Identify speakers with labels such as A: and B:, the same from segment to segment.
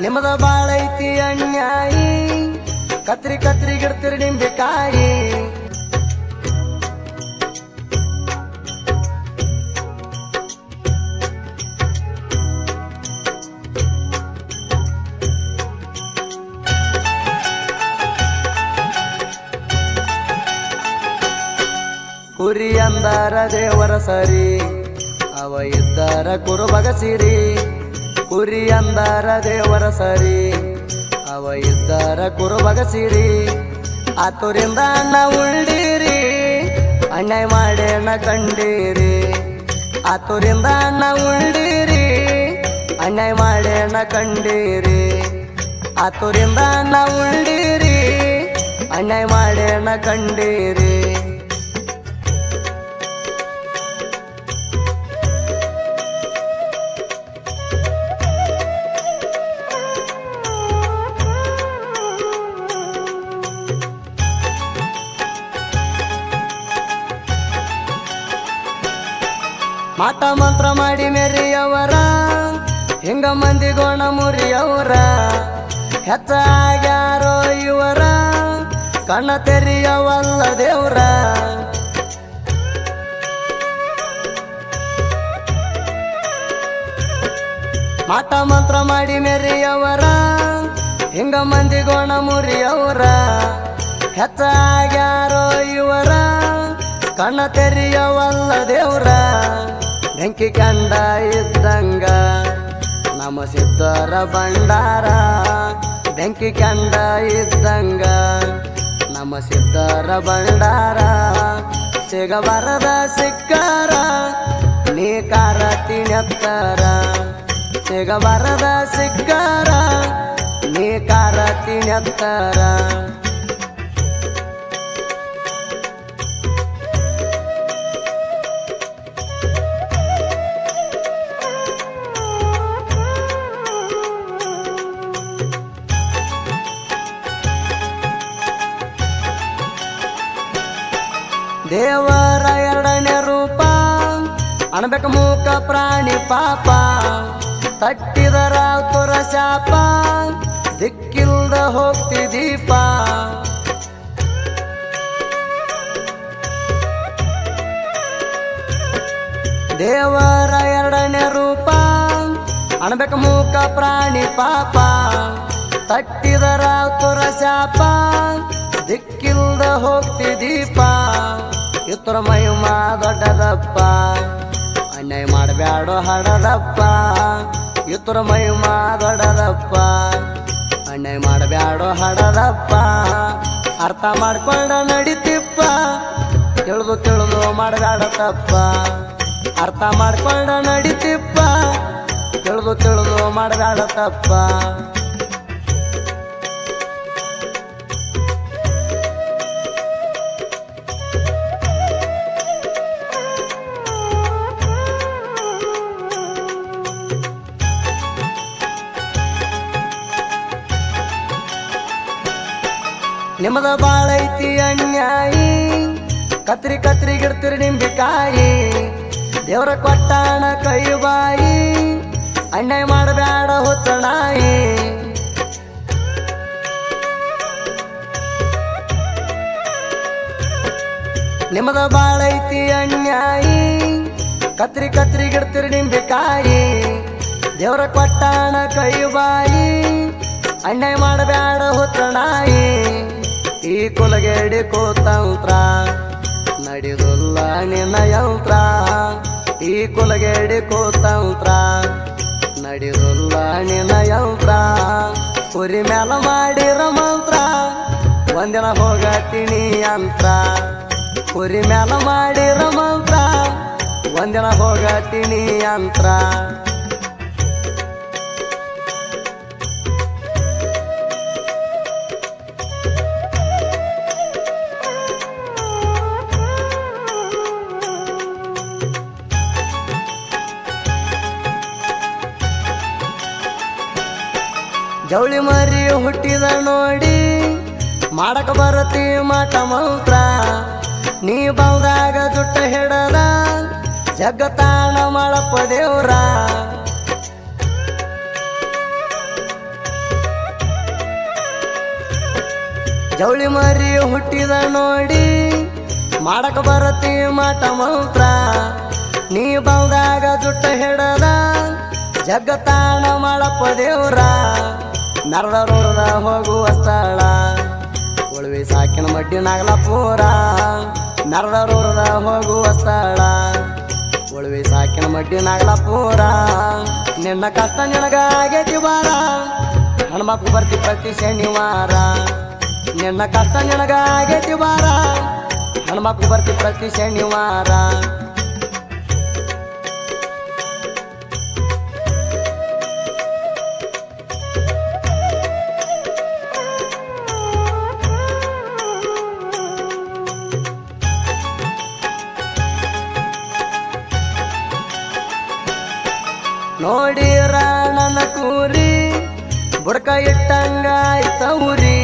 A: ನಿಮ್ಮದ ಬಾಳೈತಿ ಅನ್ಯಾಯಿ ಕತ್ರಿ ಕತ್ರಿ ಗಿಡ್ತಿರಿ ನಿಂಬೆಕಾಯಿ ಕುರಿ ಅಂದಾರ ದೇವರ ಸರಿ ಅವ ಇದ್ದಾರ ಕುರುಬಗ ಸಿರಿ ಕುರಿ ಅಂದಾರ ದೇವರ ಸರಿ ಅವ ಇದ್ದಾರ ಕುರುಬಗ ಸಿರಿ ಆತುರಿಂದ ಅಣ್ಣ ಉಳ್ಳಿರಿ ಅನ್ಯಾಯ ಮಾಡೇಣ ಕಂಡೀರಿ ಆತುರಿಂದ ಅಣ್ಣ ಉಳ್ಳಿರಿ ಅನ್ಯಾಯ ಮಾಡೇಣ ಕಂಡೀರಿ ಆತುರಿಂದ ಅಣ್ಣ ಉಳ್ಳಿರಿ ಅನ್ಯಾಯ ಮಾಡೇಣ ಕಂಡೀರಿ ಮಾಟ ಮಂತ್ರ ಮಾಡಿ ಮೆರಿಯವರ ಹಿಂಗ ಮಂದಿಗೋಣ ಮುರಿಯವರ ಹೆಚ್ಚಾಗ್ಯಾರೋ ಇವರ ಕಣ್ಣ ತೆರೆಯವಲ್ಲ ದೇವ್ರ ಮಾಟ ಮಂತ್ರ ಮಾಡಿ ಮೆರಿಯವರ ಹಿಂಗ ಮಂದಿಗೋಣ ಮುರಿಯವರ ಹೆಚ್ಚಾಗ್ಯಾರೋ ಇವರ ಕಣ್ಣ ತೆರೆಯವಲ್ಲ ದೇವ್ರ ಬೆಂಕಿ ಕಂಡ ಇದ್ದಂಗ ನಮ್ಮ ಸಿದ್ಧರ ಭಂಡಾರ ಬೆಂಕಿ ಕಂಡ ಇದ್ದಂಗ ನಮ್ಮ ಸಿದ್ಧರ ಭಂಡಾರ ಸಿಗಬಾರದ ಸಿಕ್ಕಾರ ನೀ ಕಾರ ತಿಣತ್ತರ ಸಿಗಬಾರದ ಸಿಕ್ಕಾರ ನೀ ಕಾರ ತಿಣತ್ತರ ದೇವರ ಎರಡನೇ ರೂಪ ಅಣಬೇಕ ಮೂಕ ಪ್ರಾಣಿ ಪಾಪ ತಟ್ಟಿದರ ತುರ ಶಾಪ ದಿಕ್ಕಿಲ್ದ ಹೋಗ್ತಿ ದೀಪ ದೇವರ ಎರಡನೇ ರೂಪ ಅಣಬೇಕ ಮೂಕ ಪ್ರಾಣಿ ಪಾಪ ತಟ್ಟಿದರ ತುರ ಶಾಪ ದಿಕ್ಕಿಲ್ದ ಹೋಗ್ತಿ ದೀಪ ಇತರ ಮಹಿಮ ದೊಡ್ಡದಪ್ಪ ಅನ್ಯಾಯ ಮಾಡಬ್ಯಾಡೋ ಹಡದಪ್ಪ ಇತರ ಮಹಿಮ ದೊಡ್ಡದಪ್ಪ ಅನ್ಯಾಯ ಮಾಡಬ್ಯಾಡೋ ಹಡದಪ್ಪ ಅರ್ಥ ಮಾಡ್ಕೊಂಡ ನಡಿತಿಪ್ಪ ತಿಳಿದು ತಿಳಿದು ಮಾಡಬ್ಯಾಡ ತಪ್ಪ ಅರ್ಥ ಮಾಡ್ಕೊಂಡ ನಡಿತಿಪ್ಪ ತಿಳಿದು ತಿಳಿದು ಮಾಡಬ್ಯಾಡ ತಪ್ಪ ನಿಮ್ಮದ ಬಾಳೈತಿ ಅನ್ಯಾಯಿ ಕತ್ರಿ ಕತ್ರಿ ಗಿಡ್ತಿರಿ ನಿಂಬೆಕಾಯಿ ದೇವ್ರ ಕೊಟ್ಟಾಣ ಕೈ ಬಾಯಿ ಅನ್ಯಾಯ ಮಾಡಬ್ಯಾಡ ಹುಚ್ಚನಾಯಿ ನಿಮ್ಮದ ಬಾಳೈತಿ ಅನ್ಯಾಯಿ ಕತ್ರಿ ಕತ್ರಿ ಗಿಡ್ತಿರಿ ನಿಂಬೆಕಾಯಿ ದೇವ್ರ ಕೊಟ್ಟಾಣ ಕೈ ಬಾಯಿ ಅನ್ಯಾಯ ಮಾಡಬ್ಯಾಡ ಹುಚ್ಚನಾಯಿ ಈ ಕುಲಗೇಡಿ ಕೂತಂತ್ರ ನಡೆದುಲ್ಲ ನಿನ್ನ ಯಂತ್ರ ಈ ಕುಲಗೇಡಿ ಕೂತಂತ್ರ ನಡೆದುಲ್ಲ ನಿನ್ನ ಯಂತ್ರ ಕುರಿ ಮ್ಯಾಲ ಮಾಡಿರ ಮಂತ್ರ ಒಂದಿನ ಹೋಗತೀನಿ ಯಂತ್ರ ಕುರಿ ಮ್ಯಾಲ ಮಾಡಿರ ಮಂತ್ರ ಒಂದಿನ ಹೋಗತೀನಿ ಯಂತ್ರ ಜವಳಿ ಮರಿ ಹುಟ್ಟಿದ ನೋಡಿ ಮಾಡಕ ಬರತಿ ಮಾಟ ಮಂತ್ರ ನೀ ಬಂದಾಗ ಜುಟ್ಟ ಹಿಡದ ಜಗತ್ತಾಣ ಮಾಡಪ್ಪ ದೇವ್ರ ಜವಳಿ ಮರಿ ಹುಟ್ಟಿದ ನೋಡಿ ಮಾಡಕ ಬರತಿ ಮಾಟ ಮಂತ್ರ ನೀ ಬಂದಾಗ ಜುಟ್ಟ ಹಿಡದ ಜಗತ್ತಾಣ ಮಾಡಪ್ಪ ದೇವ್ರ ನರದೂರದ ಹೋಗುವ ಸ್ಥಳ ಉಳ್ವಿ ಸಾಕಿನ ಮಡ್ಡಿ ನಾಗಲಾಪುರ ನರದೂರದ ಹೋಗುವ ಸ್ಥಳ ಉಳ್ವಿ ಸಾಕಿನ ಮಡ್ಡಿ ನಾಗಲಾಪುರ ನಿನ್ನ ಕಷ್ಟ ನಿನಗ ಆಗೇತಿ ಬಾರ ಹನುಮಪ್ಪ ಬರ್ತಿ ಪ್ರತಿ ಶನಿವಾರ ನಿನ್ನ ಕಷ್ಟ ನಿನಗ ಆಗೇತಿ ಬಾರ ಹನುಮಪ್ಪ ಬರ್ತಿ ಪ್ರತಿ ಶನಿವಾರ ನೋಡಿರ ನನ್ನ ಕೂರಿ ಬುಡಕ ಇಟ್ಟಂಗ ಆಯ್ತ ಊರಿ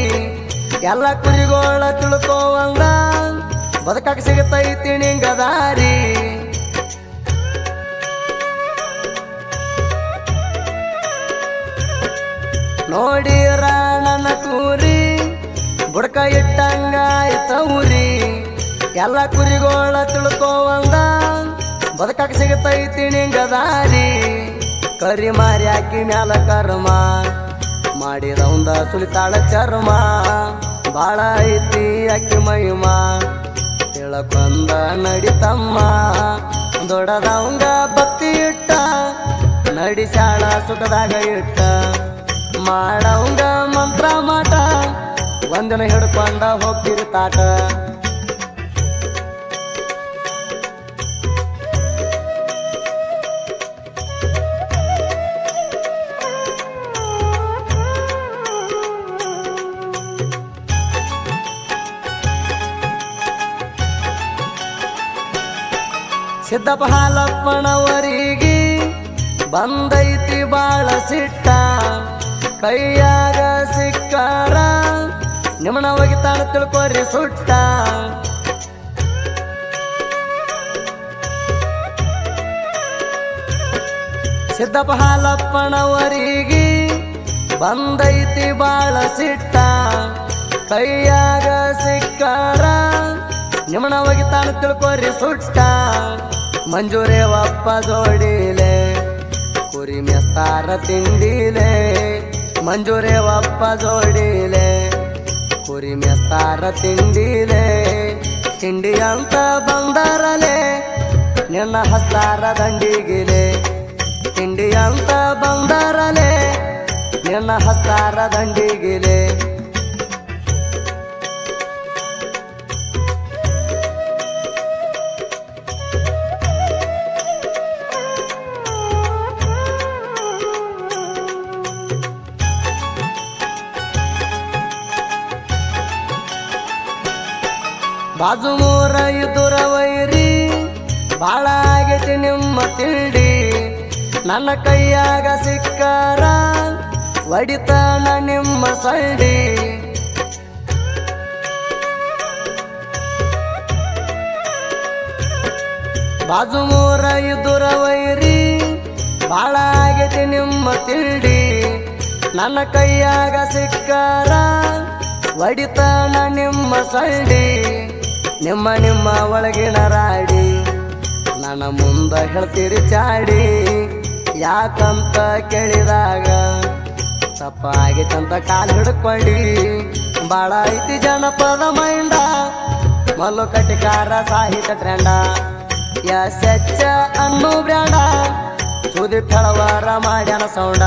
A: ಎಲ್ಲ ಕುರಿಗೋಳ ತಿಳ್ಕೋವಂಗ ಬದುಕಕ್ಕೆ ಸಿಗತೈತಿ ನಿಂಗ ದಾರಿ ನೋಡಿರ ನನ್ನ ಕೂರಿ ಬುಡಕ ಇಟ್ಟಂಗ ಆಯ್ತ ಊರಿ ಎಲ್ಲ ಕುರಿಗೋಳ ತಿಳ್ಕೋವಂಗ ಬದುಕಕ್ಕೆ ಸಿಗತೈತಿ ನಿಂಗ ದಾರಿ ಕರಿ ಮಾರಿ ಹಾಕಿ ಮ್ಯಾಲ ಕರ್ಮ ಮಾಡಿದವಂದ ಸುಲಿತಾಳ ಚರ್ಮ ಬಾಳ ಐತಿ ಅಕ್ಕಿ ಮಹಿಮ ತಿಳಕೊಂದ ನಡಿತಮ್ಮ ದೊಡ್ಡದವಂಗ ಭಕ್ತಿ ಇಟ್ಟ ನಡಿಸಾಳ ಸುಖದಾಗ ಇಟ್ಟ ಮಾಡವಂಗ ಮಂತ್ರ ಮಾಟ ಒಂದಿನ ಹಿಡ್ಕೊಂಡ ಹೋಗ್ತಿರ್ತಾಟ ಸಿದ್ದಪ್ಪ ಹಾಲಪ್ಪನವರಿಗೆ ಬಂದೈತಿ ಬಾಳ ಸಿಟ್ಟ ಕೈಯಾಗ ಸಿಕ್ಕಾರ ನಿಮ್ಮನ ಒಗಿತಾನ ತಿಳ್ಕೊರಿ ಸುಟ್ಟ ಸಿದ್ದಪ್ಪ ಹಾಲಪ್ಪನವರಿಗೆ ಬಂದೈತಿ ಬಾಳ ಸಿಟ್ಟ ಕೈಯಾಗ ಸಿಕ್ಕಾರ ನಿಮ್ಮನ ಒಗಿತಾನ ತಿಳ್ಕೊರಿ ಸುಟ್ಟ ಮಂಜೂರೇವಪ್ಪ ಜೋಡಿಲೆ ಕುರಿ ಮೆಸ್ತಾರ ತಿಂಡಿಲೆ ಮಂಜೂರೇವಪ್ಪ ಜೋಡಿಲೆ ಕುರಿ ಮೆಸ್ತಾರ ತಿಂಡಿಲೆ ತಿಂಡಿ ಅಂತ ಬಂದರಲೆ ನಿನ್ನ ಹಸ್ತಾರ ದಂಡಿಗಿಲೆ ತಿಂಡಿ ಅಂತ ಬಂದರಲೆ ನಿನ್ನ ಹಸ್ತಾರ ದಂಡಿಗಿಲೆ ಬಾಜು ಮೂರ ಇದುರ ವೈರಿ ಬಾಳ ಆಗೈತಿ ನಿಮ್ಮ ತಿಂಡಿ ನನ್ನ ಕೈಯಾಗ ಸಿಕ್ಕಾರ ಒಡಿತಾನ ನಿಮ್ಮ ಸೈಡಿ ಬಾಜು ಮೂರ ಇದುರ ವೈರಿ ಬಾಳ ಆಗೈತಿ ನಿಮ್ಮ ತಿಂಡಿ ನನ್ನ ಕೈಯಾಗ ಸಿಕ್ಕಾರ ಒಡಿತಾನ ನಿಮ್ಮ ಸೈಡಿ ನಿಮ್ಮ ನಿಮ್ಮ ಒಳಗಿನ ರಾಡಿ ನನ್ನ ಮುಂದ ಹೇಳ್ತೀರಿ ಚಾಡಿ ಯಾಕಂತ ಕೇಳಿದಾಗ ತಪ್ಪಾಗಿತ್ತಂತ ಕಾಲು ಹಿಡ್ಕೊಂಡಿ ಬಾಳ ಐತಿ ಜನಪದ ಮೈಂಡ ಮಲ್ಲು ಕಟಿಕಾರ ಸಾಹಿತ್ಯ ಟ್ರೆಂಡ ಎಸ್ ಎಚ್ ಅನ್ನು ಬ್ರ್ಯಾಂಡ ಸುದೀಪ್ ಹೆಳವಾರ ಮಾಡ್ಯಾನ ಸೌಂಡ